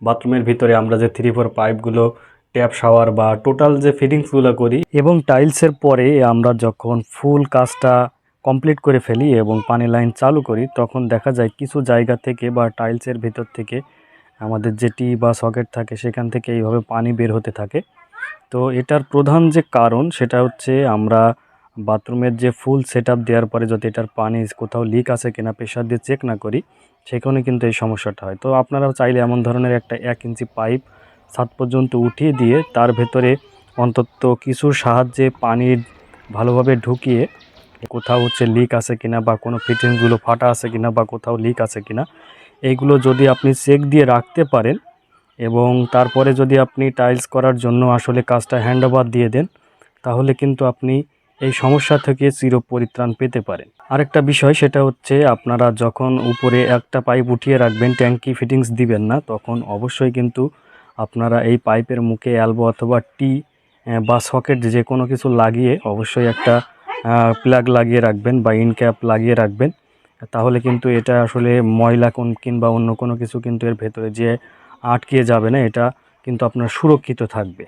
বাথরুমের ভিতরে আমরা যে 3-4 পাইপগুলো ট্যাপ শাওয়ার বা টোটাল যে ফিটিংসগুলো করি এবং টাইলসের পরে আমরা যখন ফুল কাজটা কমপ্লিট করে ফেলি এবং পানি লাইন চালু করি, তখন দেখা যায় কিছু জায়গা থেকে বা টাইলসের ভিতর থেকে আমাদের যেটি বা সকেট থাকে সেখান থেকে এইভাবে পানি বের হতে থাকে। তো এটার প্রধান যে কারণ সেটা হচ্ছে আমরা বাথরুমের যে ফুল সেটআপ দেওয়ার পরে যদি এটার পানি কোথাও লিক আছে কিনা প্রেশার দিয়ে চেক না করি, সেখানে কিন্তু এই সমস্যাটা হয়। তো আপনারাও চাইলে এমন ধরনের একটা 1 ইঞ্চি পাইপ ছাদ পর্যন্ত উঠিয়ে দিয়ে তার ভেতরে অন্তত কিছুর সাহায্যে পানি ভালোভাবে ঢুকিয়ে কোথাও লিক আছে কিনা বা কোনো ফিটিংসগুলো ফাটা আছে কিনা বা কোথাও লিক আছে কিনা এইগুলো যদি আপনি চেক দিয়ে রাখতে পারেন এবং তারপরে যদি আপনি টাইলস করার জন্য আসলে কাজটা হ্যান্ডওভার দিয়ে দেন, তাহলে কিন্তু আপনি এই সমস্যা থেকে চিরপরিত্রাণ পেতে পারেন। আরেকটা বিষয় সেটা হচ্ছে আপনারা যখন উপরে একটা পাইপ উঠিয়ে রাখবেন, ট্যাঙ্কি ফিটিংস দিবেন না, তখন অবশ্যই কিন্তু আপনারা এই পাইপের মুখে এলবো অথবা টি বা সকেট যে কোনো কিছু লাগিয়ে অবশ্যই একটা প্লাগ লাগিয়ে রাখবেন বা ইন ক্যাপ লাগিয়ে রাখবেন। তাহলে কিন্তু এটা আসলে ময়লা কিংবা অন্য কোনো কিছু কিন্তু এর ভেতরে যে আটকে যাবে না, এটা কিন্তু আপনার সুরক্ষিত থাকবে।